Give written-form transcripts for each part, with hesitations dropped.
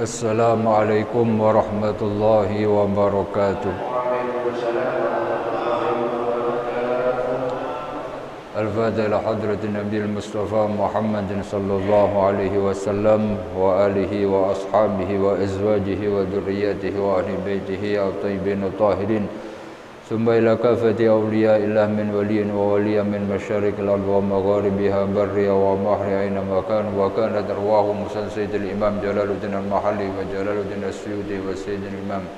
Assalamualaikum warahmatullahi wabarakatuh. Al-Fatiha ila hadratin Nabi Mustafa Muhammadin sallallahu alaihi wasallam wa alihi wa ashabihi wa azwajihi wa dhurriyyatihi wa ahli baitihi at-tayyibin at-tahirin. Summa ila kafati awliya'illah min waliyin wa waliyan min masyariqil ardi wa magharibiha barriya wa bahriya aina ma kan wa kanat arwahum sayyidil imam Jalaluddin al-Mahalli wa Jalaluddin as-Suyuti wa sayyidil imam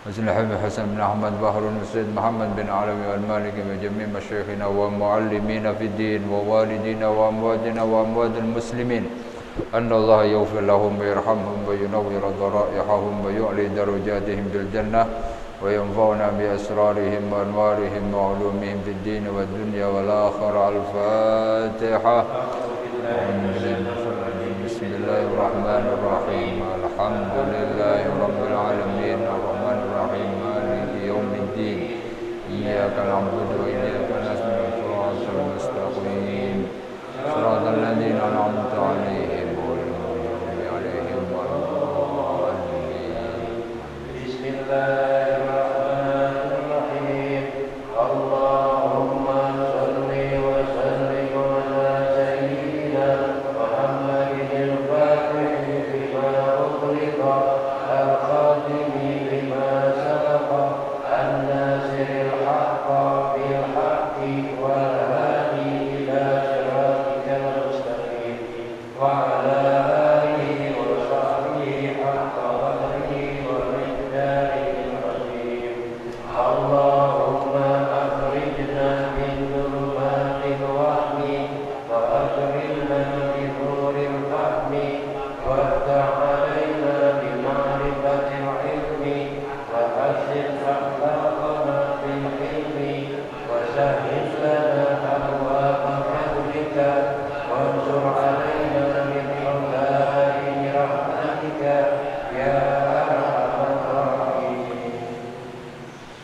Masjid Habib Hasan bin Ahmad Bahrun Sayyid Muhammad bin Alawi al-Maliki wa jami' masyayikhina wa muallimina fid din wa walidina wa amwatina wa amwadil muslimin. Anna Allah yaghfir lahum wa yarhamhum wa yunawwir daraihahum wa yu'li darajatihim bil jannah wa yanfa'una bi asrarihim wa anwarihim wa ulumihim fid din wa dunya wal akhirah. Al-Fatiha. Bismillahirrahmanirrahim. Alhamdulillahi rabbil alamin. Ar-Rahmanir Rahim. Maliki yaumiddin. Iyyaka na'budu wa iyyaka nasta'in. Shiratal mustaqim. Shiratal ladzina an'amta 'alaihim ghairil maghdubi 'alaihim waladdallin. Bismillah.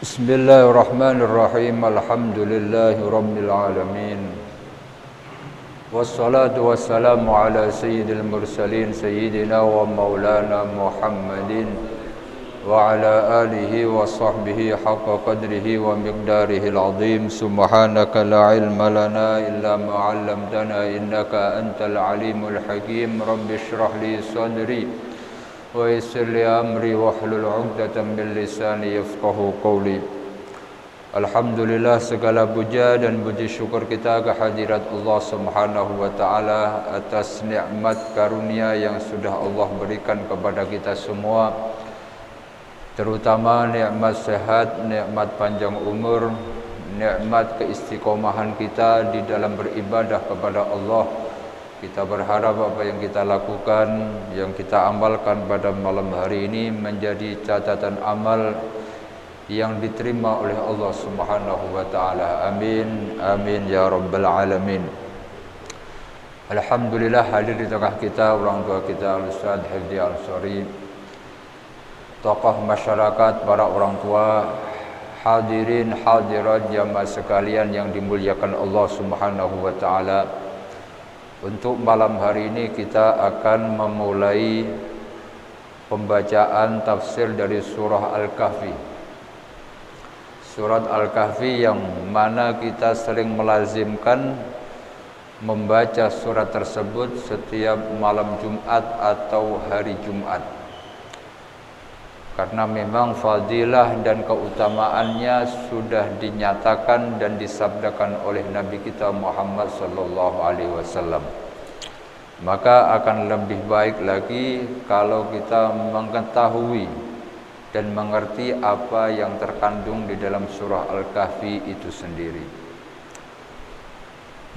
Bismillahirrahmanirrahim. Alhamdulillahi rabbil alamin. Wassalatu wassalamu ala sayyidil mursalin sayyidina wa maulana Muhammadin wa ala alihi wa sahbihi haqqa qadrihi wa miqdarihil azim. Subhanaka la ilma lana illa ma 'allamtana innaka antal alimul hakim. Rabbi shrah li sadri wa yassir li amri wahlul 'uqdatam min lisani yafqahu qawli. Alhamdulillah, segala puja dan puji syukur kita kehadirat Allah Subhanahu wa taala atas nikmat karunia yang sudah Allah berikan kepada kita semua, terutama nikmat sehat, nikmat panjang umur, nikmat keistiqomahan kita di dalam beribadah kepada Allah. Kita berharap apa yang kita lakukan, yang kita amalkan pada malam hari ini menjadi catatan amal yang diterima oleh Allah Subhanahu wa taala. Amin amin ya rabbal alamin. Alhamdulillah, hadir di tengah kita orang tua kita Al-Ustaz Hifdi Al-Ansari, tokoh masyarakat, para orang tua, hadirin hadirat jamaah sekalian yang dimuliakan Allah Subhanahu wa taala. Untuk malam hari ini kita akan memulai pembacaan tafsir dari surah Al-Kahfi. Surat Al-Kahfi yang mana kita sering melazimkan membaca surat tersebut setiap malam Jumat atau hari Jumat. Karena memang fadilah dan keutamaannya sudah dinyatakan dan disabdakan oleh Nabi kita Muhammad sallallahu alaihi wasallam. Maka akan lebih baik lagi kalau kita mengetahui dan mengerti apa yang terkandung di dalam surah Al-Kahfi itu sendiri.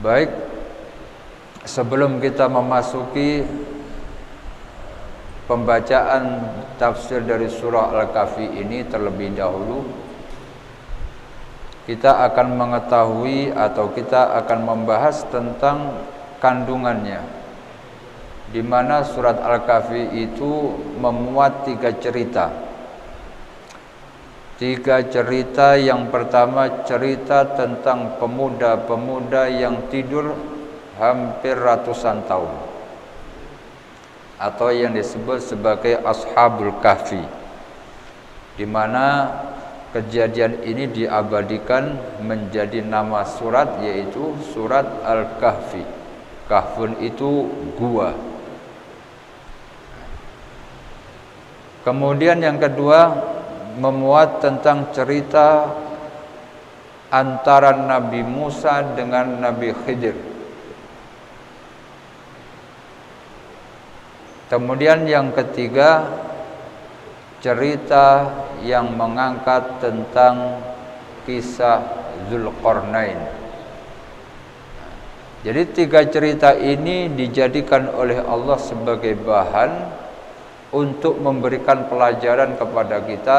Baik, sebelum kita memasuki pembacaan tafsir dari surah Al-Kahfi ini, terlebih dahulu kita akan mengetahui atau kita akan membahas tentang kandungannya, di mana surat Al-Kahfi itu memuat 3 cerita. 3 cerita. Yang pertama, cerita tentang pemuda-pemuda yang tidur hampir ratusan tahun. atau yang disebut sebagai Ashabul Kahfi, di mana kejadian ini diabadikan menjadi nama surat, yaitu surat Al-Kahfi. Kahfun itu gua. Kemudian yang kedua, memuat tentang cerita antara Nabi Musa dengan Nabi Khidir. Kemudian yang ketiga, cerita yang mengangkat tentang kisah Zulkarnain. Jadi 3 cerita ini dijadikan oleh Allah sebagai bahan untuk memberikan pelajaran kepada kita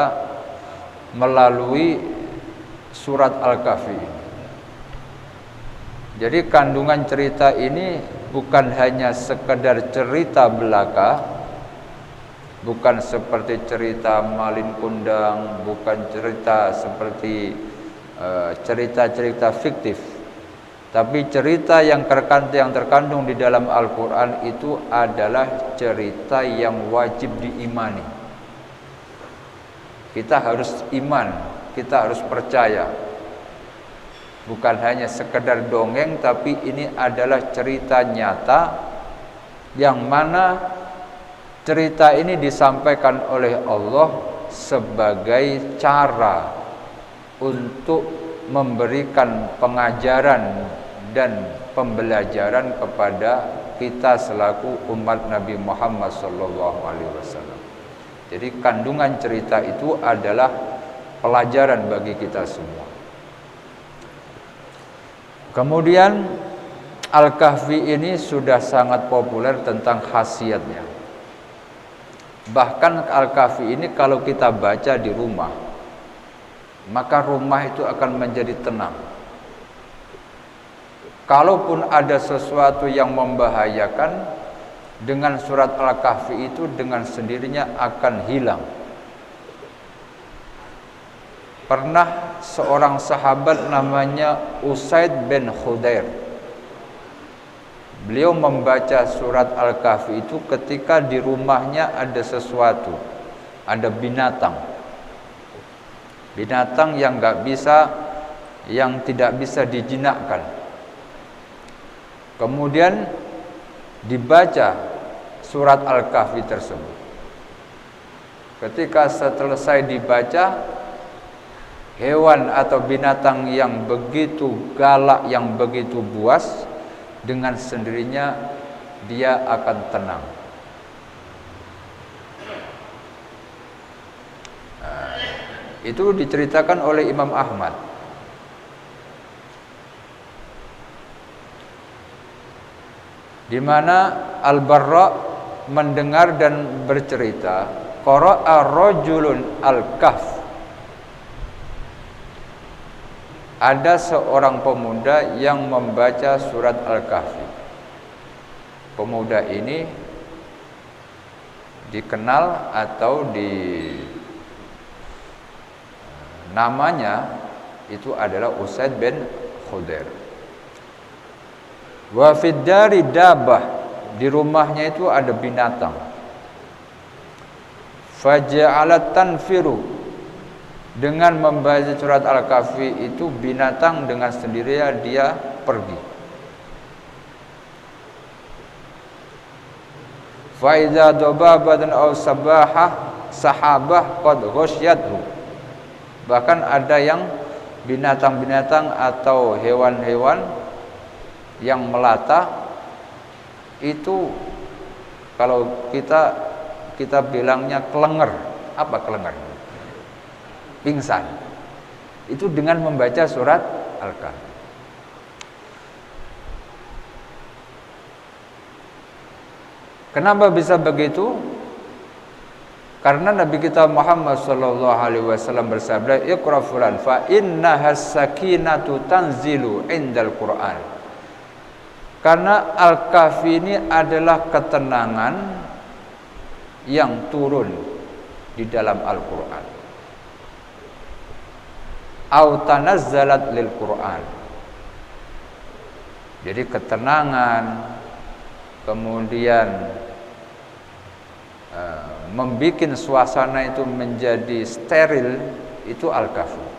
melalui surat Al-Kahfi. Jadi kandungan cerita ini bukan hanya sekedar cerita belaka, bukan seperti cerita Malin Kundang, bukan cerita seperti cerita-cerita fiktif, tapi cerita yang terkandung di dalam Al-Quran itu adalah cerita yang wajib diimani. Kita harus iman, kita harus percaya. Bukan hanya sekedar dongeng, tapi ini adalah cerita nyata yang mana cerita ini disampaikan oleh Allah sebagai cara untuk memberikan pengajaran dan pembelajaran kepada kita selaku umat Nabi Muhammad SAW. Jadi kandungan cerita itu adalah pelajaran bagi kita semua. Kemudian Al-Kahfi ini sudah sangat populer tentang khasiatnya. Bahkan Al-Kahfi ini kalau kita baca di rumah, maka rumah itu akan menjadi tenang. Kalaupun ada sesuatu yang membahayakan, dengan surat Al-Kahfi itu dengan sendirinya akan hilang. Pernah seorang sahabat namanya Usaid bin Khudair. Beliau membaca surat Al-Kahfi itu ketika di rumahnya ada sesuatu, ada binatang. Binatang yang tidak bisa dijinakkan. Kemudian dibaca surat Al-Kahfi tersebut. Ketika selesai dibaca, hewan atau binatang yang begitu galak, yang begitu buas, dengan sendirinya dia akan tenang. Itu diceritakan oleh Imam Ahmad. Di mana Al-Barra mendengar dan bercerita, qara'a rajulun al-kahf. Ada seorang pemuda yang membaca surat Al-Kahfi. Pemuda ini dikenal atau namanya itu adalah Usaid bin Khudair. Wa fid dari dabah, di rumahnya itu ada binatang. Faja'alat tanfiru, dengan membaca surat Al-Kahfi itu binatang dengan sendirinya dia pergi. Fa idza dababatan aw sahabah qad ghasyathu. Bahkan ada yang binatang-binatang atau hewan-hewan yang melata itu, kalau kita bilangnya kelenger. Apa kelenger? Pingsan. Itu dengan membaca surat Al-Kahfi. Kenapa bisa begitu? Karena Nabi kita Muhammad sallallahu alaihi wasallam bersabda, "Iqra fulan fa innahas sakinatu tanzilu indal Qur'an." Karena Al-Kahfi ini adalah ketenangan yang turun di dalam Al-Qur'an. Au tanazzalat lil Qur'an. Jadi ketenangan, kemudian membikin suasana itu menjadi steril, itu Al-Kahfi.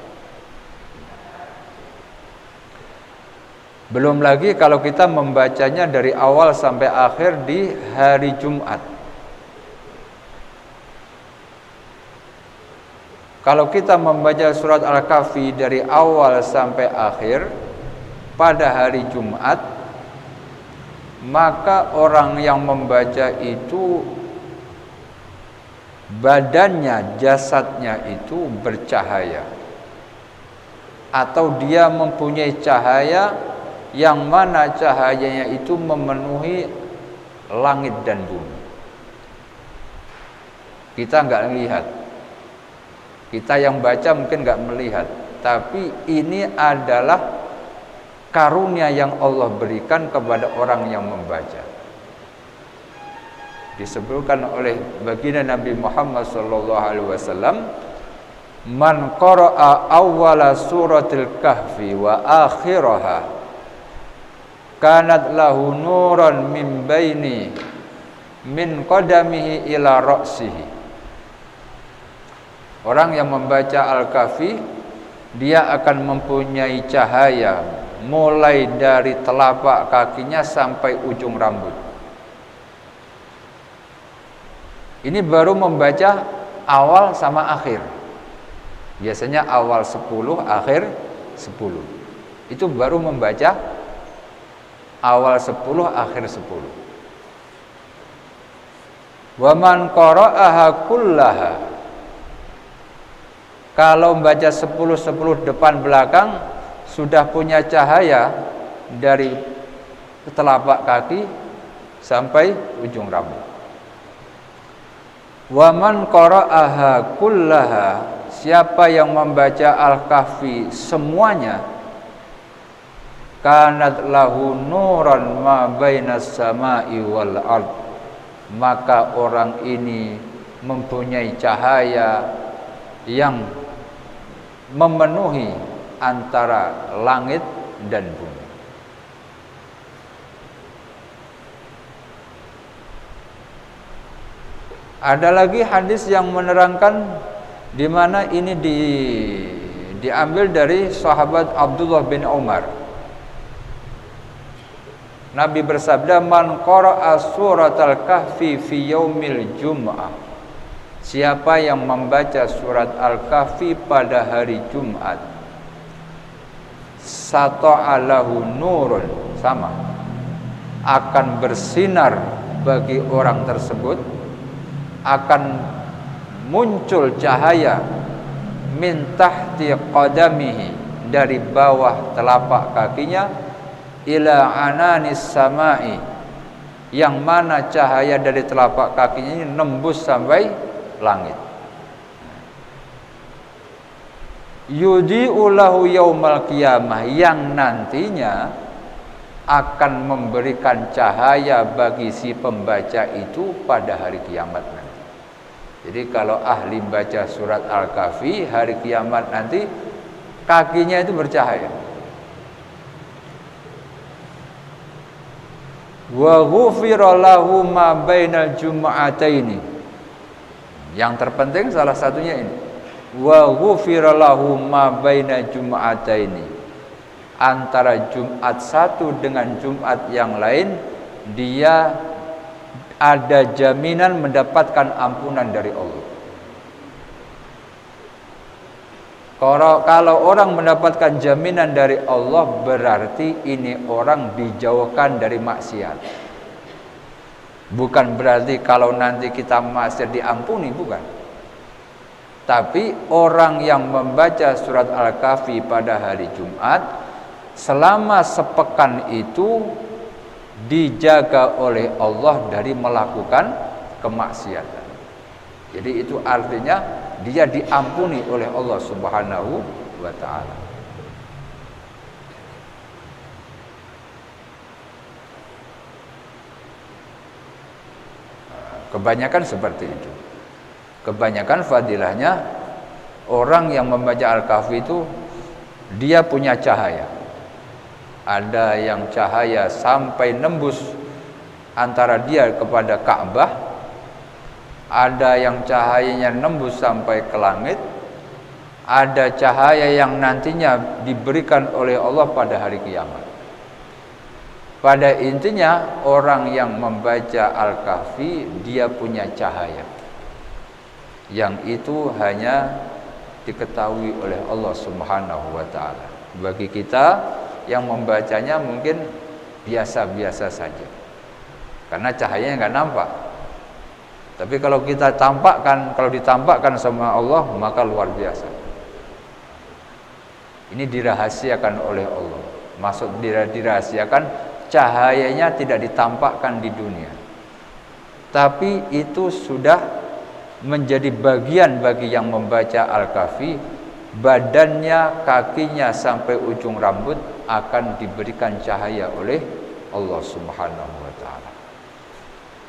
Belum lagi kalau kita membacanya dari awal sampai akhir di hari Jumat. Kalau kita membaca surat Al-Kahfi dari awal sampai akhir pada hari Jumat, maka orang yang membaca itu badannya, jasadnya itu bercahaya, atau dia mempunyai cahaya yang mana cahayanya itu memenuhi langit dan bumi. Kita nggak melihat, kita yang baca mungkin nggak melihat, tapi ini adalah karunia yang Allah berikan kepada orang yang membaca. Disebutkan oleh baginda Nabi Muhammad SAW, man qara'a awwala suratil kahfi wa akhiraha kanat lahu nuran min baini min qadamihi ila ra'sihi. Orang yang membaca Al-Kahfi, dia akan mempunyai cahaya mulai dari telapak kakinya sampai ujung rambut. Ini baru membaca awal sama akhir. Biasanya awal 10, akhir 10. Itu baru membaca awal 10, akhir 10. Wa man qara'aha kullaha, kalau membaca 10 depan belakang sudah punya cahaya dari telapak kaki sampai ujung rambut. Wa man qara'aha kullaha, siapa yang membaca Al-Kahfi semuanya, kanat lahu nuran ma bainas samai wal ard, maka orang ini mempunyai cahaya yang memenuhi antara langit dan bumi. Ada lagi hadis yang menerangkan di mana ini diambil dari sahabat Abdullah bin Umar. Nabi bersabda, man qara'a suratal kahfi fi yaumil jum'ah, siapa yang membaca surat Al-Kahfi pada hari Jumat, sata'alahu nurun, sama, akan bersinar bagi orang tersebut, akan muncul cahaya min tahti qadamihi, dari bawah telapak kakinya, ila ananis samai, yang mana cahaya dari telapak kakinya ini nembus sampai langit. Yudi'u lahu yaumal qiyamah, yang nantinya akan memberikan cahaya bagi si pembaca itu pada hari kiamat nanti. Jadi kalau ahli baca surat Al-Kahfi, hari kiamat nanti kakinya itu bercahaya. Wa ghufira lahu ma bainal jum'ataini, yang terpenting salah satunya ini, wa ghufira lahu ma bainal jum'ataini, antara Jumat satu dengan Jumat yang lain dia ada jaminan mendapatkan ampunan dari Allah. Kalau orang mendapatkan jaminan dari Allah, berarti ini orang dijauhkan dari maksiat. Bukan berarti kalau nanti kita maksiat diampuni, bukan. Tapi orang yang membaca surat Al-Kahfi pada hari Jumat, selama sepekan itu dijaga oleh Allah dari melakukan kemaksiatan. Jadi itu artinya dia diampuni oleh Allah Subhanahu wa ta'ala. Kebanyakan seperti itu. Kebanyakan fadilahnya orang yang membaca Al-Kahfi itu dia punya cahaya. Ada yang cahaya sampai nembus antara dia kepada Ka'bah, Ada yang cahayanya nembus sampai ke langit, ada cahaya yang nantinya diberikan oleh Allah pada hari kiamat. Pada intinya orang yang membaca Al-Kahfi dia punya cahaya, yang itu hanya diketahui oleh Allah Subhanahu wa taala. Bagi kita yang membacanya mungkin biasa-biasa saja, karena cahayanya nggak nampak. Tapi kalau kita tampakkan, kalau ditampakkan sama Allah, maka luar biasa. Ini dirahasiakan oleh Allah. Maksud dirahasiakan, cahayanya tidak ditampakkan di dunia, tapi itu sudah menjadi bagian bagi yang membaca Al-Kahfi. Badannya, kakinya sampai ujung rambut akan diberikan cahaya oleh Allah Subhanahu wa taala.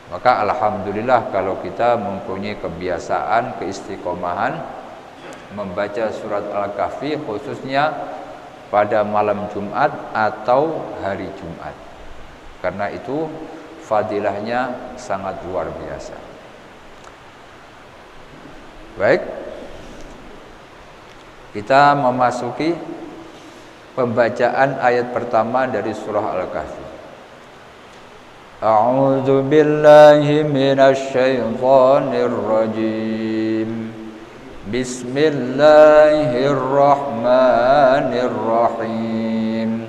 Maka alhamdulillah kalau kita mempunyai kebiasaan, keistiqomahan membaca surat Al-Kahfi khususnya pada malam Jumat atau hari Jumat. Karena itu fadilahnya sangat luar biasa. Baik, kita memasuki pembacaan ayat pertama dari surah Al-Kahfi. A'udzu billahi minasy syaithanir rajim. Bismillahirrahmanirrahim.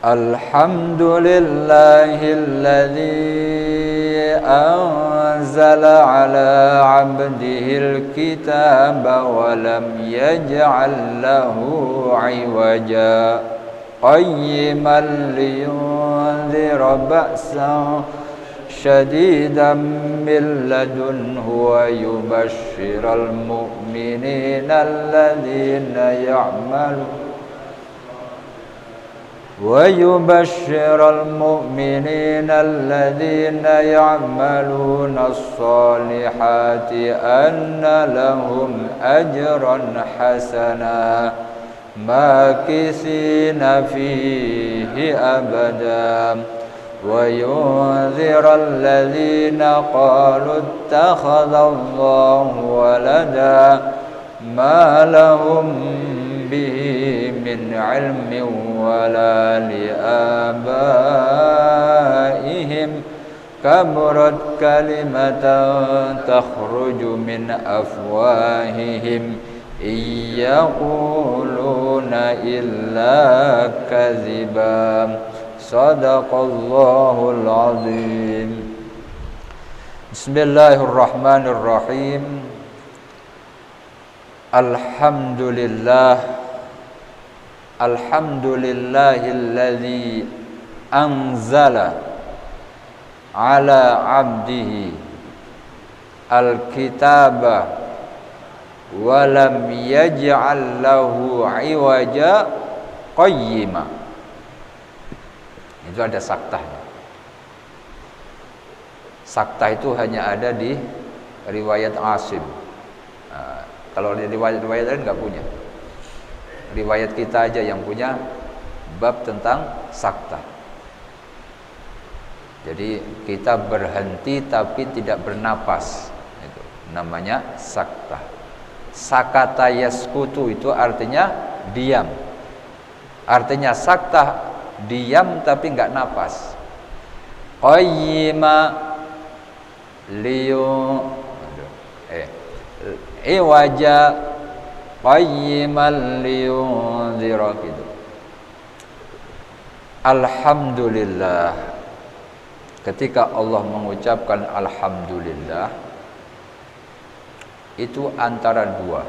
Alhamdulillahilladzi anzala ala 'abdihil kitaba wa lam yaj'al lahu 'iwaja qayyiman liyunzira ba'san syadidan min ladunhu wa yubashshiral mu'minina alladhina ya'maluna as-salihati anna lahum ajran hasana makisina fihi abada wa yunzira alladhina qalu ittakhadallahu walada ma lahum bihi min ilmin wala liabaihim kaburat kalimatan takhruju min afwahihim yaquluna illa kadziba. Sadaqallahul azim. Bismillahirrahmanirrahim. Alhamdulillahilladzi anzala ala 'abdihi al-kitaba wa lam yaj'al lahu 'iwaja qayyima. Itu ada saktahnya. Saktah itu hanya ada di riwayat Asim. Kalau di riwayat lain nggak punya. Riwayat kita aja yang punya bab tentang saktah. Jadi kita berhenti tapi tidak bernapas, itu namanya saktah. Sakata yaskutu itu artinya diam. Artinya saktah diam tapi nggak napas. Qayyima liyu iwaja qayyiman liyunzira gitu. Alhamdulillah. Ketika Allah mengucapkan alhamdulillah, itu antara dua.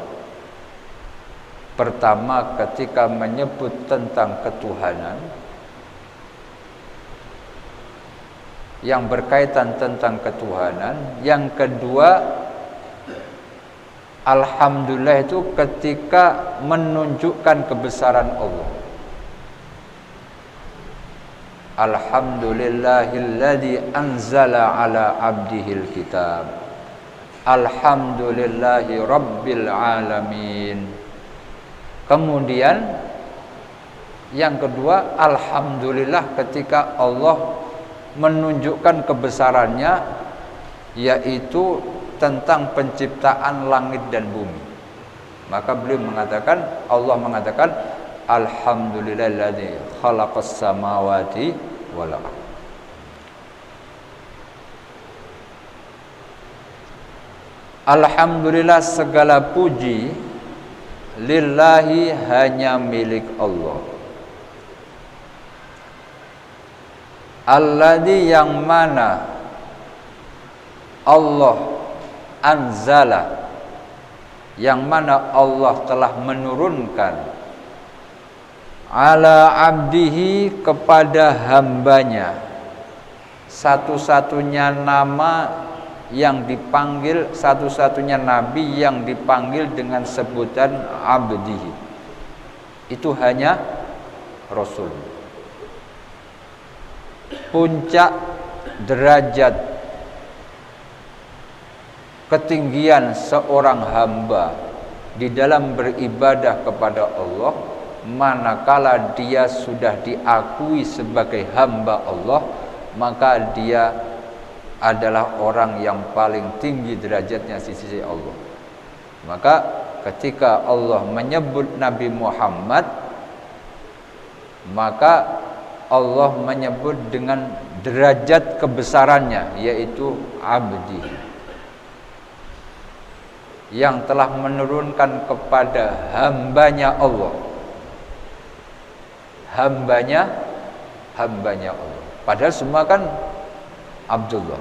Pertama, ketika menyebut tentang ketuhanan yang berkaitan tentang ketuhanan. Yang kedua, alhamdulillah itu ketika menunjukkan kebesaran Allah. Alhamdulillahilladzi anzala ala 'abdihil kitab. Alhamdulillahi rabbil alamin. Kemudian yang kedua, alhamdulillah ketika Allah menunjukkan kebesarannya yaitu tentang penciptaan langit dan bumi. Maka beliau mengatakan, Allah mengatakan, alhamdulillahilladzi khalaqas samawati wal ardh. Alhamdulillah, segala puji lillahi, hanya milik Allah. Alladzi, yang mana Allah anzala, yang mana Allah telah menurunkan ala abdihi, kepada hambanya, satu-satunya nama yang dipanggil, satu-satunya nabi yang dipanggil dengan sebutan abdihi, itu hanya Rasul. Puncak derajat ketinggian seorang hamba di dalam beribadah kepada Allah, manakala dia sudah diakui sebagai hamba Allah, maka dia adalah orang yang paling tinggi derajatnya di sisi Allah. Maka ketika Allah menyebut Nabi Muhammad, maka Allah menyebut dengan derajat kebesarannya, yaitu abdi, yang telah menurunkan kepada hambanya Allah. Hambanya Allah. Padahal semua kan Abdullah.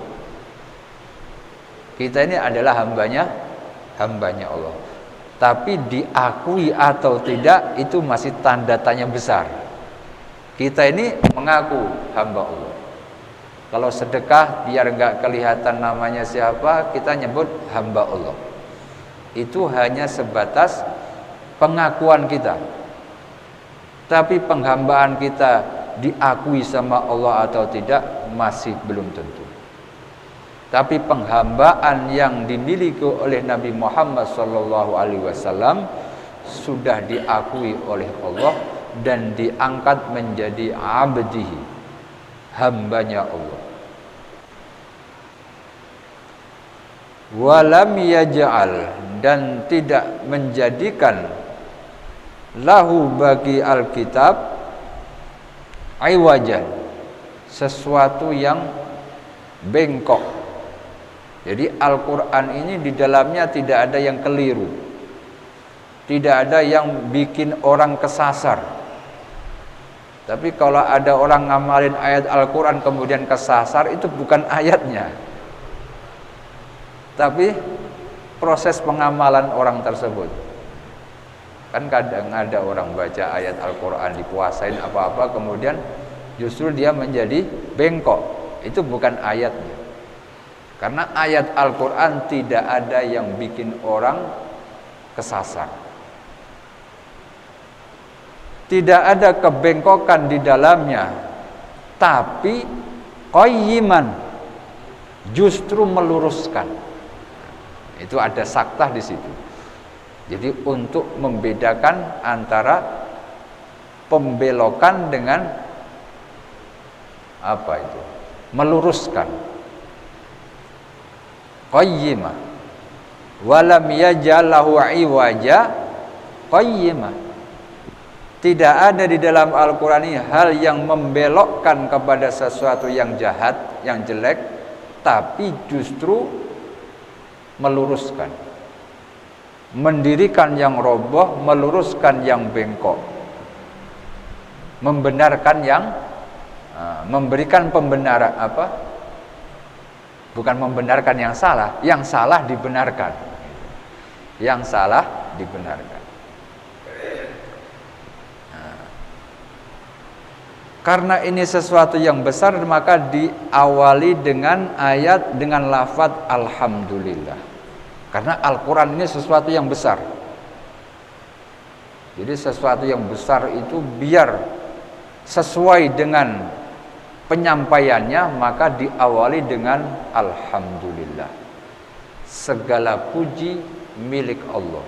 Kita ini adalah hambanya Allah. Tapi diakui atau tidak, itu masih tanda tanya besar. Kita ini mengaku hamba Allah. Kalau sedekah biar enggak kelihatan namanya siapa, kita nyebut hamba Allah. Itu hanya sebatas pengakuan kita. Tapi penghambaan kita diakui sama Allah atau tidak, masih belum tentu. Tapi penghambaan yang dimiliki oleh Nabi Muhammad SAW sudah diakui oleh Allah dan diangkat menjadi abdihi, hambanya Allah. Walam yaj'al, dan tidak menjadikan lahu, bagi Alkitab, iwajan, sesuatu yang bengkok. Jadi Al-Quran ini di dalamnya tidak ada yang keliru, tidak ada yang bikin orang kesasar. Tapi kalau ada orang ngamalin ayat Al-Quran kemudian kesasar, itu bukan ayatnya, tapi proses pengamalan orang tersebut. Kan kadang ada orang baca ayat Al-Quran, dikuasain apa-apa, kemudian justru dia menjadi bengkok. Itu bukan ayatnya. Karena ayat Al-Quran tidak ada yang bikin orang kesasar. Tidak ada kebengkokan di dalamnya, tapi qayyiman, justru meluruskan. Itu ada saktah di situ. Jadi untuk membedakan antara pembelokan dengan apa itu? Meluruskan. Qayyimah. Walam yaj'alahu iwaja, qayyimah. Tidak ada di dalam Al-Quran ini hal yang membelokkan kepada sesuatu yang jahat, yang jelek, tapi justru meluruskan. Mendirikan yang roboh, meluruskan yang bengkok, membenarkan yang memberikan pembenaran bukan membenarkan yang salah dibenarkan, yang salah dibenarkan. Karena ini sesuatu yang besar, maka diawali dengan ayat dengan lafaz alhamdulillah. Karena Al-Quran ini sesuatu yang besar. Jadi sesuatu yang besar itu biar sesuai dengan penyampaiannya, maka diawali dengan alhamdulillah. Segala puji milik Allah.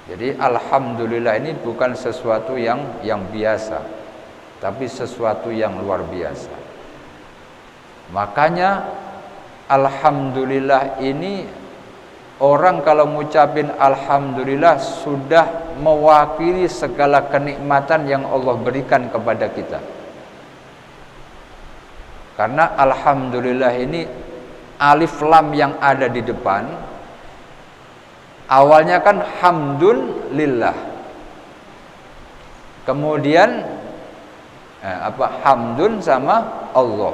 Jadi alhamdulillah ini bukan sesuatu yang biasa, tapi sesuatu yang luar biasa. Makanya alhamdulillah ini, orang kalau ngucapin alhamdulillah sudah mewakili segala kenikmatan yang Allah berikan kepada kita. Karena alhamdulillah ini alif lam yang ada di depan, awalnya kan hamdun lillah, kemudian hamdun sama Allah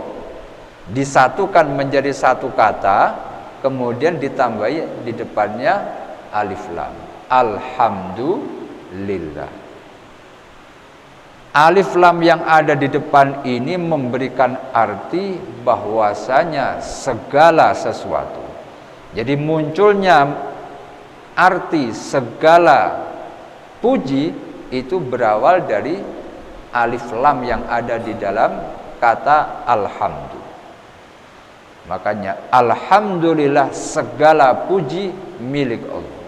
disatukan menjadi satu kata, kemudian ditambahi di depannya alif lam, alhamdulillah. Alif lam yang ada di depan ini memberikan arti bahwasanya segala sesuatu. Jadi munculnya arti segala puji itu berawal dari alif lam yang ada di dalam kata alhamdulillah. Makanya alhamdulillah segala puji milik Allah.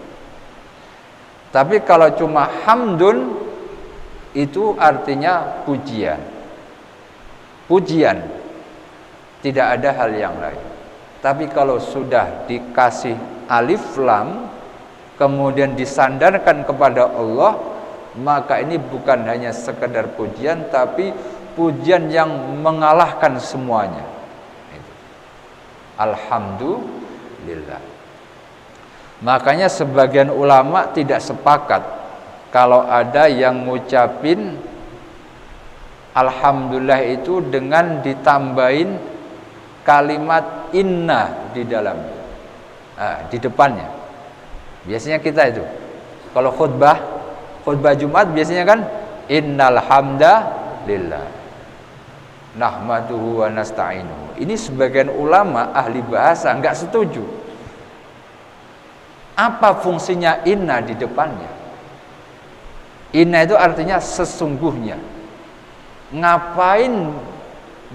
Tapi kalau cuma hamdun itu artinya pujian. Pujian, tidak ada hal yang lain. Tapi kalau sudah dikasih alif lam kemudian disandarkan kepada Allah, maka ini bukan hanya sekedar pujian, tapi pujian yang mengalahkan semuanya. Alhamdulillah. Makanya sebagian ulama tidak sepakat kalau ada yang ngucapin alhamdulillah itu dengan ditambahin kalimat inna di dalamnya, di depannya. Biasanya kita itu kalau khutbah Jumat biasanya kan innal hamdalillah nahmaduhu wa nasta'inuhu. Ini sebagian ulama ahli bahasa enggak setuju. Apa fungsinya inna di depannya? Inna itu artinya sesungguhnya. Ngapain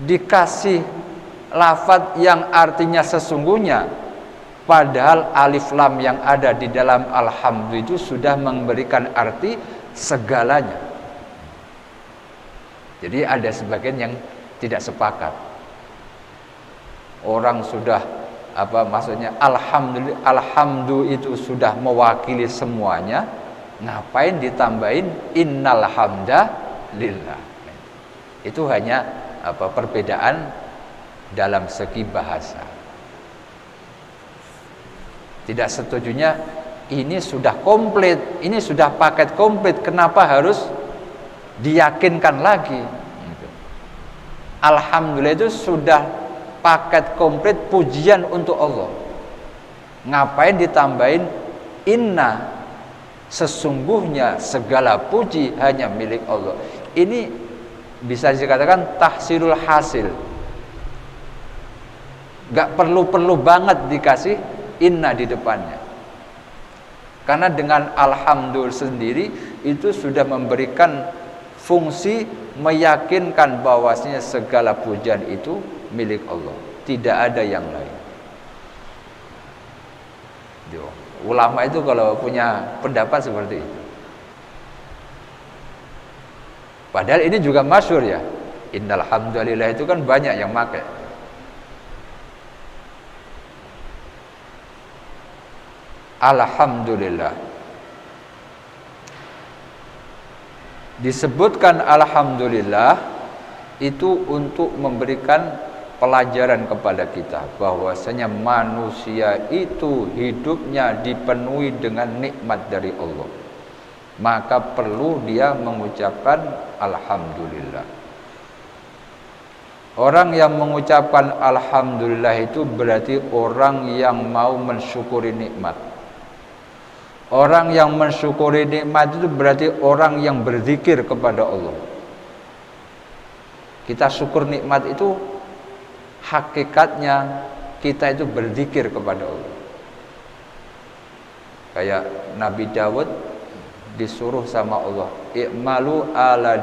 dikasih lafadz yang artinya sesungguhnya, padahal alif lam yang ada di dalam alhamdulillah itu sudah memberikan arti segalanya. Jadi ada sebagian yang tidak sepakat. Orang sudah maksudnya alhamdulillah itu sudah mewakili semuanya, ngapain ditambahin innal hamdalillah? Itu hanya perbedaan dalam segi bahasa. Tidak setujunya ini sudah komplit, ini sudah paket komplit, kenapa harus diyakinkan lagi? Alhamdulillah itu sudah paket komplit pujian untuk Allah. Ngapain ditambahin inna, sesungguhnya segala puji hanya milik Allah. Ini bisa dikatakan tahsilul hasil. Gak perlu banget dikasih inna di depannya. Karena dengan alhamdulillah sendiri itu sudah memberikan fungsi meyakinkan bahwasanya segala pujian itu milik Allah, tidak ada yang lain. Ulama itu kalau punya pendapat seperti itu. Padahal ini juga masyhur ya. Innal hamdalillah itu kan banyak yang pakai. Alhamdulillah. Disebutkan alhamdulillah itu untuk memberikan pelajaran kepada kita bahwasanya manusia itu hidupnya dipenuhi dengan nikmat dari Allah. Maka perlu dia mengucapkan alhamdulillah. Orang yang mengucapkan alhamdulillah itu berarti orang yang mau mensyukuri nikmat. Orang yang mensyukuri nikmat itu berarti orang yang berzikir kepada Allah. Kita syukur nikmat itu hakikatnya kita itu berzikir kepada Allah. Kayak Nabi Dawud disuruh sama Allah, i'malu ala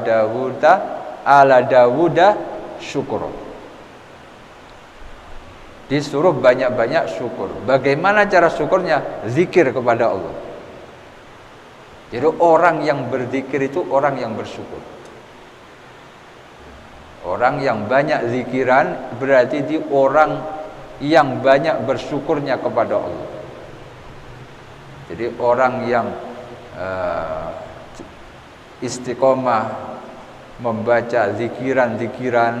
Dawuda syukur. Disuruh banyak-banyak syukur. Bagaimana cara syukurnya? Zikir kepada Allah. Jadi orang yang berzikir itu orang yang bersyukur. Orang yang banyak zikiran berarti dia orang yang banyak bersyukurnya kepada Allah. Jadi orang yang istiqomah membaca zikiran-zikiran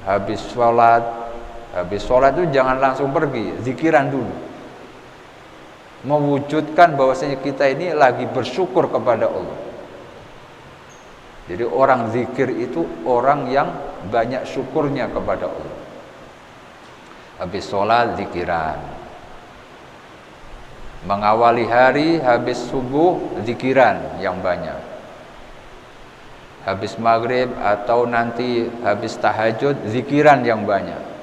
habis sholat itu jangan langsung pergi, zikiran dulu, mewujudkan bahwasanya kita ini lagi bersyukur kepada Allah. Jadi orang zikir itu orang yang banyak syukurnya kepada Allah. Habis sholat zikiran, mengawali hari habis subuh zikiran yang banyak, habis maghrib atau nanti habis tahajud zikiran yang banyak.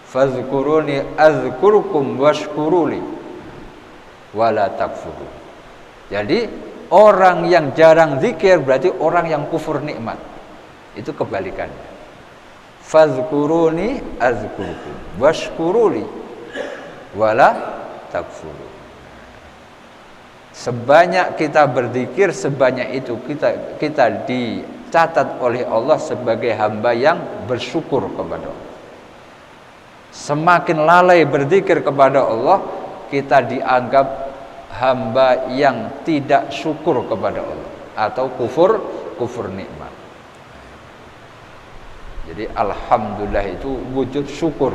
Fazkuruni azkurkum washkuruli wala takfuru. Jadi orang yang jarang zikir berarti orang yang kufur nikmat. Itu kebalikannya. Fazkuruni azkurkum washkuruli wala takfuru. Sebanyak kita berzikir, sebanyak itu kita dicatat oleh Allah sebagai hamba yang bersyukur kepada Allah. Semakin lalai berzikir kepada Allah, kita dianggap hamba yang tidak syukur kepada Allah atau kufur nikmat. Jadi alhamdulillah itu wujud syukur.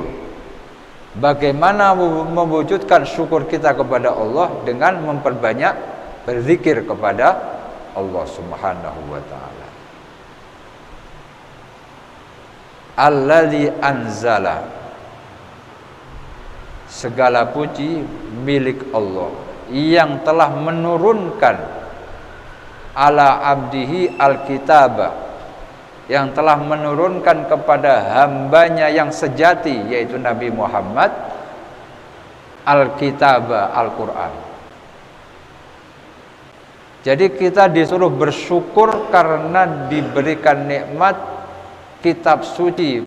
Bagaimana mewujudkan syukur kita kepada Allah? Dengan memperbanyak berzikir kepada Allah Subhanahu wa taala. Alladzi anzala, segala puji milik Allah yang telah menurunkan ala abdihi alkitaba, yang telah menurunkan kepada hambanya yang sejati yaitu Nabi Muhammad al-kitaba, Al-Quran. Jadi kita disuruh bersyukur karena diberikan nikmat kitab suci